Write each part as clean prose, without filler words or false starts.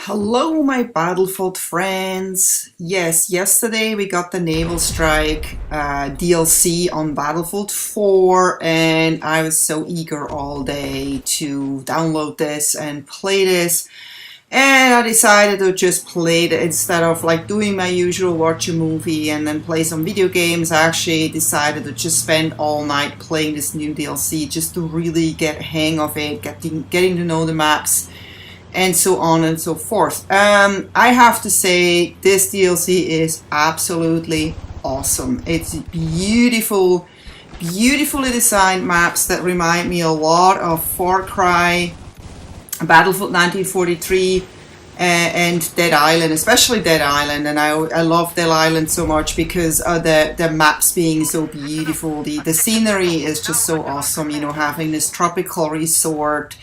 Hello, my Battlefield friends. Yes, yesterday we got the Naval Strike DLC on Battlefield 4, and I was so eager all day to download this and play this. And I decided to just play it instead of like doing my usual watch a movie and then play some video games. I actually decided to just spend all night playing this new DLC just to really get a hang of it, getting to know the maps and so on and so forth. I have to say this DLC is absolutely awesome. It's beautiful, beautifully designed maps that remind me a lot of Far Cry, Battlefield 1943, and Dead Island, especially Dead Island. And I love Dead Island so much because of the maps being so beautiful. The scenery is just so awesome, you know, having this tropical resort.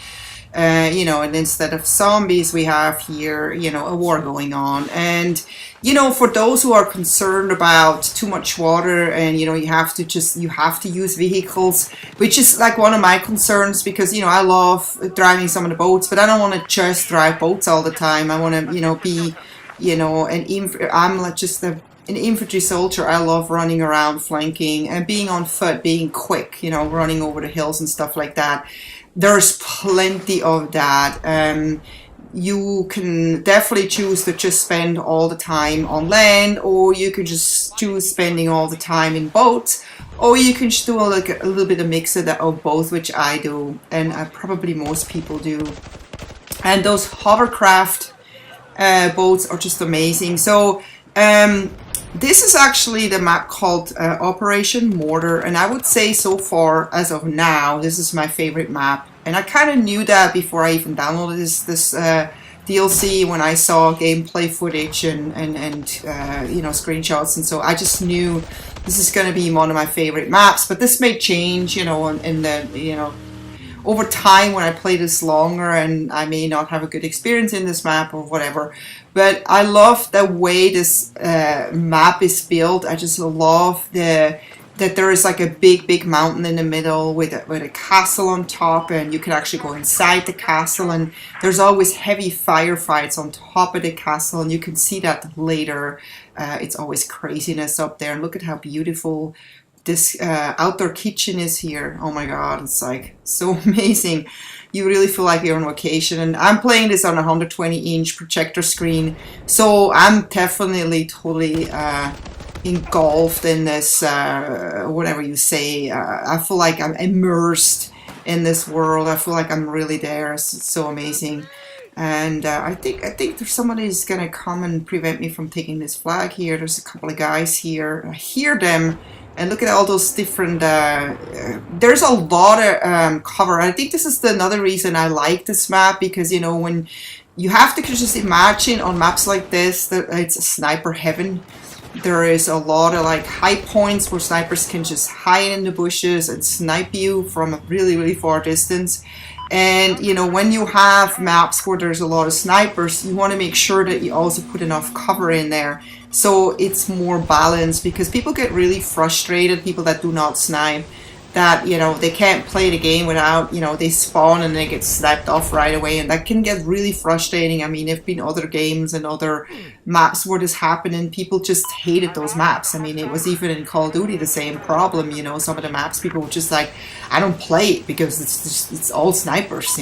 And instead of zombies, we have here, a war going on. And, for those who are concerned about too much water and, you have to use vehicles, which is like one of my concerns because, I love driving some of the boats, but I don't want to just drive boats all the time. I want to, be, I'm like just an infantry soldier. I love running around, flanking, and being on foot, being quick, running over the hills and stuff like that. There's plenty of that. You can definitely choose to just spend all the time on land, or you can just choose spending all the time in boats, or you can just do a little bit of mix of both, which I do, and probably most people do. And those hovercraft boats are just amazing. So this is actually the map called Operation Mortar, and I would say so far, as of now, this is my favorite map. And I kind of knew that before I even downloaded this DLC, when I saw gameplay footage and screenshots, and so I just knew this is going to be one of my favorite maps. But this may change, over time when I play this longer, and I may not have a good experience in this map or whatever. But I love the way this map is built. I just love that there is like a big mountain in the middle with a castle on top, and you can actually go inside the castle, and there's always heavy firefights on top of the castle, and you can see that later. It's always craziness up there, and look at how beautiful this outdoor kitchen is here. Oh my god, it's like so amazing. You really feel like you're on vacation. And I'm playing this on a 120-inch projector screen, so I'm definitely totally engulfed in this, whatever you say. I feel like I'm immersed in this world. I feel like I'm really there. It's so amazing. And I think there's somebody who's gonna come and prevent me from taking this flag here. There's a couple of guys here. I hear them. And look at all those different, there's a lot of cover. I think this is another reason I like this map, because, when you have to just imagine on maps like this that it's a sniper heaven. There is a lot of like high points where snipers can just hide in the bushes and snipe you from a really far distance. And when you have maps where there's a lot of snipers, you want to make sure that you also put enough cover in there so it's more balanced, because people get really frustrated, people that do not snipe, that they can't play the game without, they spawn and they get sniped off right away, and that can get really frustrating. I mean, there've been other games and other maps where this happened and people just hated those maps. I mean, it was even in Call of Duty the same problem. Some of the maps people were just like, I don't play it because it's all snipers.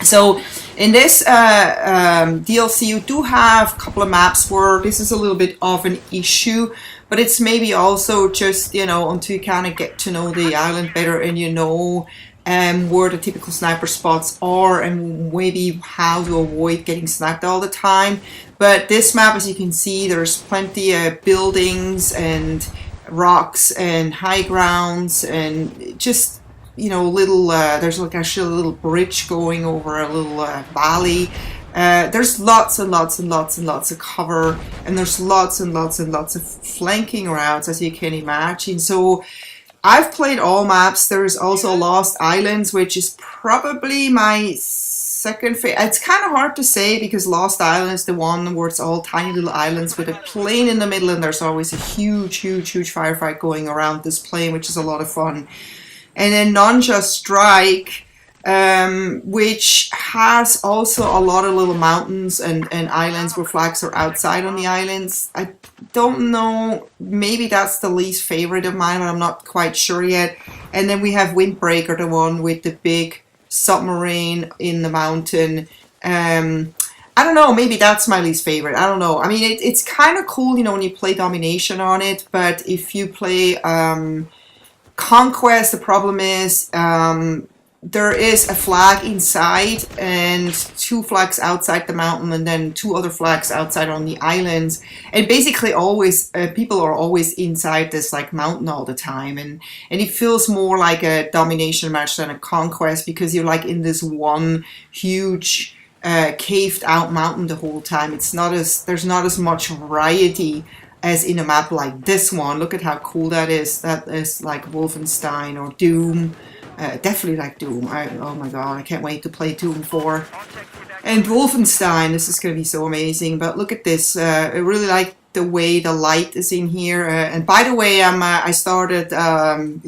So in this DLC, you do have a couple of maps where this is a little bit of an issue, but it's maybe also just, until you kind of get to know the island better and where the typical sniper spots are and maybe how to avoid getting sniped all the time. But this map, as you can see, there's plenty of buildings and rocks and high grounds and just little, there's like actually a little bridge going over a little valley. There's lots and lots of cover, and there's lots and lots of flanking routes, as you can imagine. So I've played all maps. There's also Lost Islands, which is probably my second favorite. It's kind of hard to say because Lost Island is the one where it's all tiny little islands with a plane in the middle, and there's always a huge firefight going around this plane, which is a lot of fun. And then Ninja Strike which has also a lot of little mountains and islands where flags are outside on the islands. I don't know, maybe that's the least favorite of mine, but I'm not quite sure yet. And then we have Windbreaker, the one with the big submarine in the mountain. I don't know, maybe that's my least favorite. I don't know. I mean, it's kind of cool, you know, when you play domination on it, but if you play Conquest, the problem is there is a flag inside and 2 flags outside the mountain, and then 2 other flags outside on the islands. And basically always, people are always inside this like mountain all the time. And it feels more like a domination match than a conquest, because you're like in this one huge caved out mountain the whole time. It's not as, there's not as much variety as in a map like this one. Look at how cool that is. That is like Wolfenstein or Doom. Definitely like Doom. Oh my god, I can't wait to play Doom 4. And Wolfenstein, this is going to be so amazing. But look at this. I really like the way the light is in here. And by the way, I started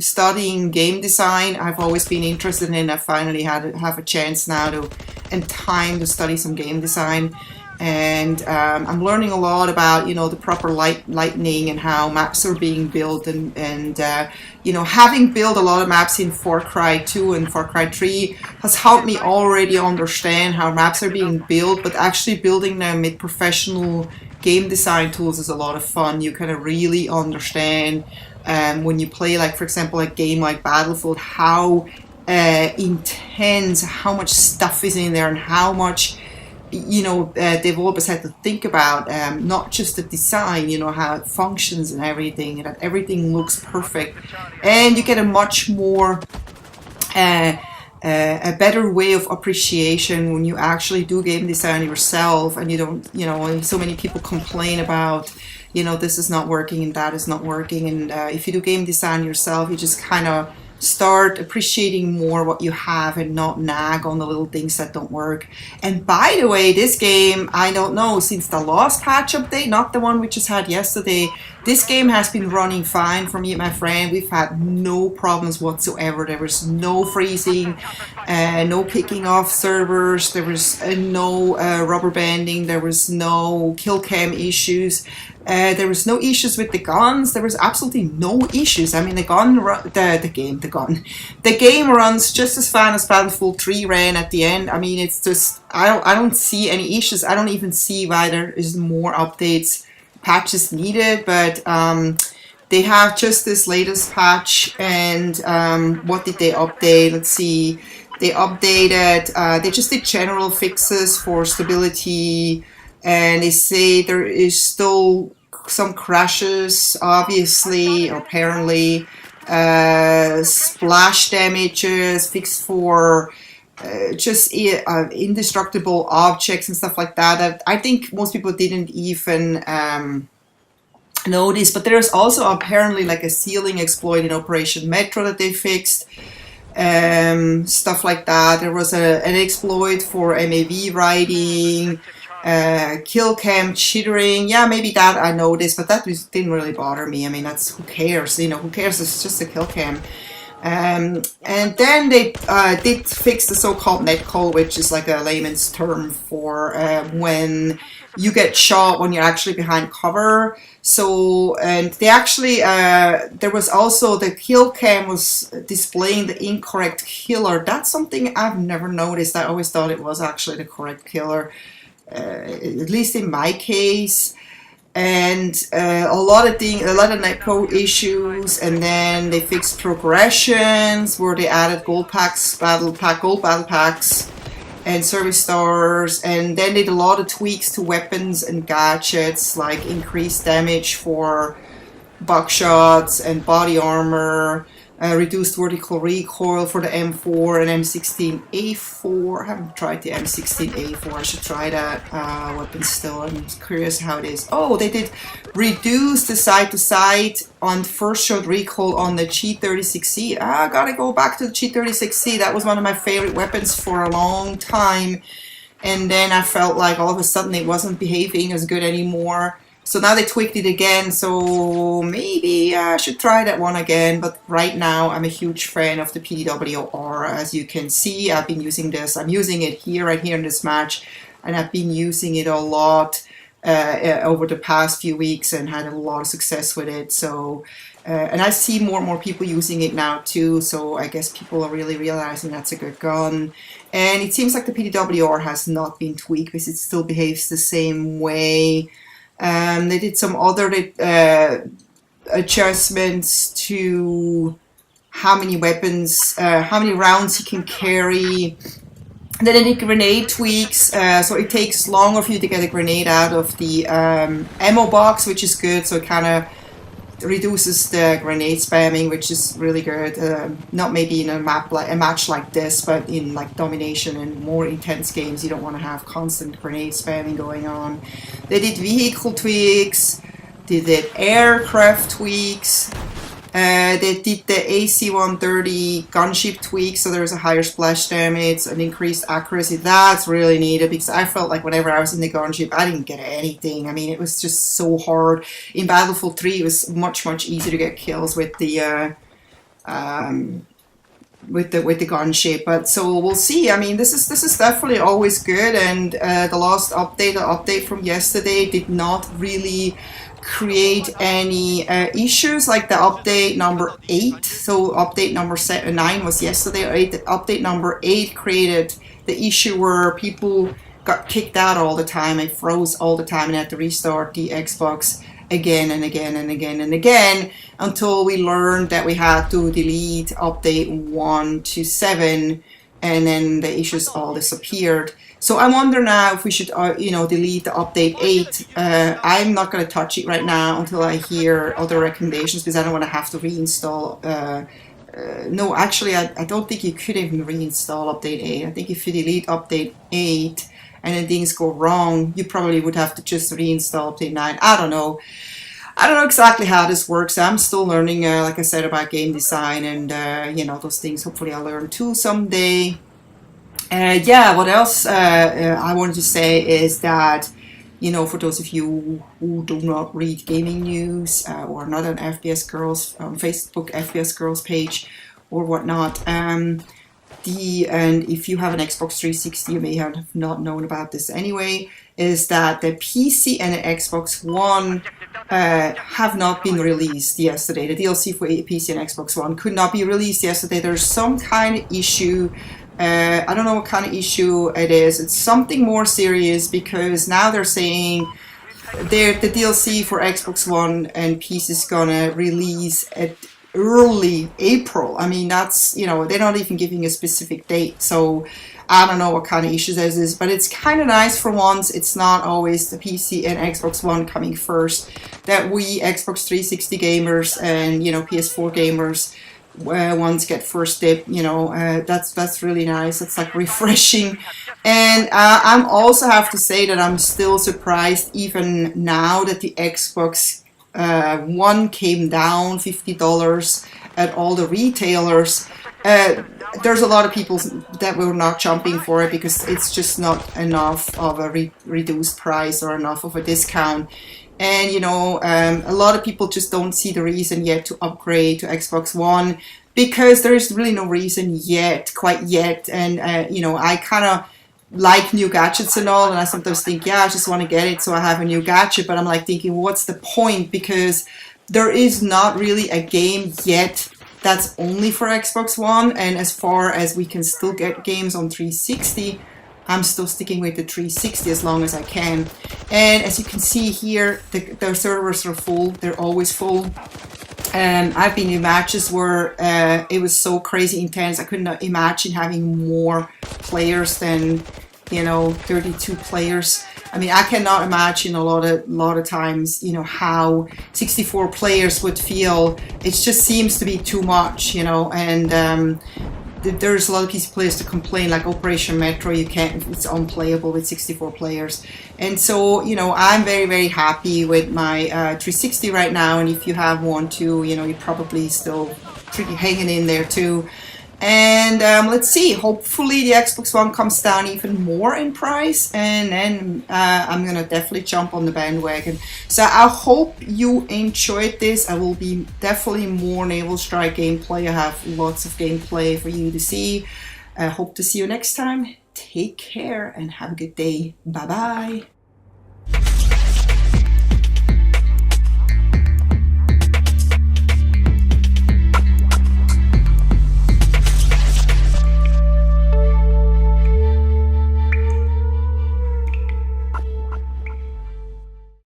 studying game design. I've always been interested in it. I finally have a chance now to, and time to study some game design. And I'm learning a lot about, you know, the proper lighting and how maps are being built, and you know, having built a lot of maps in Far Cry 2 and Far Cry 3 has helped me already understand how maps are being built, but actually building them with professional game design tools is a lot of fun. You kind of really understand when you play, like, for example, a game like Battlefield, how intense, how much stuff is in there, and how much, you know, developers had to think about not just the design, you know, how it functions and everything, and that everything looks perfect. And you get a much more a better way of appreciation when you actually do game design yourself, and you don't, you know, so many people complain about, you know, this is not working and that is not working. And if you do game design yourself, you just kind of start appreciating more what you have and not nag on the little things that don't work. And by the way, this game, I don't know, since the last patch update, not the one we just had yesterday, this game has been running fine for me and my friend. We've had no problems whatsoever. There was no freezing, no kicking off servers, there was no rubber banding, there was no kill cam issues. There was no issues with the guns. There was absolutely no issues. I mean, the game runs just as fine as Battlefield 3 ran at the end. I mean, it's just, I don't see any issues. I don't even see why there is more updates, patches needed. But they have just this latest patch, and what did they update? Let's see. They updated. They just did general fixes for stability. And they say there is still some crashes, obviously, or apparently, splash damages, fixed for just indestructible objects and stuff like that. I think most people didn't even notice. But there's also apparently like a ceiling exploit in Operation Metro that they fixed. Stuff like that. There was an exploit for MAV writing. Kill cam jittering, yeah, maybe that I noticed, but that didn't really bother me. I mean, that's, who cares, you know, who cares, it's just a kill cam. And then they did fix the so-called netcall, which is like a layman's term for when you get shot when you're actually behind cover. So, and they actually, there was also, the kill cam was displaying the incorrect killer. That's something I've never noticed. I always thought it was actually the correct killer. At least in my case. And a lot of netcode issues. And then they fixed progressions where they added gold packs, gold battle packs, and service stars. And then they did a lot of tweaks to weapons and gadgets, like increased damage for buckshots and body armor, reduced vertical recoil for the M4 and M16A4. I haven't tried the M16A4. I should try that weapon still. I'm curious how it is. Oh, they did reduce the side-to-side on first shot recoil on the G36C. I gotta go back to the G36C. That was one of my favorite weapons for a long time. And then I felt like all of a sudden it wasn't behaving as good anymore. So now they tweaked it again, so maybe I should try that one again. But right now I'm a huge fan of the pdw-r. As you can see, I've been using this. I'm using it here, right here in this match, and I've been using it a lot over the past few weeks and had a lot of success with it. So and I see more and more people using it now too, so I guess people are really realizing that's a good gun. And it seems like the pdw-r has not been tweaked because it still behaves the same way. They did some other adjustments to how many weapons, how many rounds you can carry. And then they did grenade tweaks, so it takes longer for you to get a grenade out of the ammo box, which is good. So it kind of reduces the grenade spamming, which is really good. Not maybe in a match like this, but in like domination and more intense games, you don't want to have constant grenade spamming going on. They did vehicle tweaks, they did aircraft tweaks, they did the AC-130 gunship tweak, so there's a higher splash damage, an increased accuracy. That's really needed because I felt like whenever I was in the gunship, I didn't get anything. I mean, it was just so hard. In Battlefield 3, it was much easier to get kills with the gunship. But so we'll see. I mean, this is definitely always good. And the last update from yesterday did not really create any issues like the update number 8. So update number 9 was yesterday. Update number 8 created the issue where people got kicked out all the time. It froze all the time and had to restart the Xbox again and again and again and again until we learned that we had to delete update 1 to 7, and then the issues all disappeared. So I wonder now if we should, delete the update 8. I'm not going to touch it right now until I hear other recommendations because I don't want to have to reinstall. No, actually, I don't think you could even reinstall update 8. I think if you delete update 8 and then things go wrong, you probably would have to just reinstall update 9. I don't know. I don't know exactly how this works. I'm still learning, like I said, about game design and, those things. Hopefully I'll learn too someday. What else I wanted to say is that, for those of you who do not read gaming news or not on FPS Girls, on Facebook FPS Girls page or whatnot, and if you have an Xbox 360, you may have not known about this anyway, is that the PC and the Xbox One have not been released yesterday. The DLC for PC and Xbox One could not be released yesterday. There's some kind of issue. I don't know what kind of issue it is. It's something more serious because now they're saying the DLC for Xbox One and PC is gonna release at early April. I mean, that's, they're not even giving a specific date. So I don't know what kind of issue this is, but it's kind of nice for once. It's not always the PC and Xbox One coming first. That we Xbox 360 gamers and, PS4 gamers ones get first dip, that's really nice. It's like refreshing. And I'm also have to say that I'm still surprised even now that the Xbox One came down $50 at all the retailers. There's a lot of people that were not jumping for it because it's just not enough of a reduced price or enough of a discount. And, a lot of people just don't see the reason yet to upgrade to Xbox One because there is really no reason quite yet. And, I kind of like new gadgets and all. And I sometimes think, I just want to get it so I have a new gadget. But I'm like thinking, what's the point? Because there is not really a game yet that's only for Xbox One. And as far as we can still get games on 360, I'm still sticking with the 360 as long as I can. And as you can see here, their servers are full. They're always full. I've been in matches where it was so crazy intense. I couldn't imagine having more players than, 32 players. I mean, I cannot imagine a lot of times, how 64 players would feel. It just seems to be too much, and there's a lot of PC players to complain, like Operation Metro, it's unplayable with 64 players. And so, I'm very, very happy with my 360 right now. And if you have one too, you're probably still pretty hanging in there too. And let's see, hopefully the Xbox One comes down even more in price, and then I'm gonna definitely jump on the bandwagon. So I hope you enjoyed this. I will be definitely more Naval Strike gameplay. I have lots of gameplay for you to see. I hope to see you next time. Take care and have a good day. Bye bye.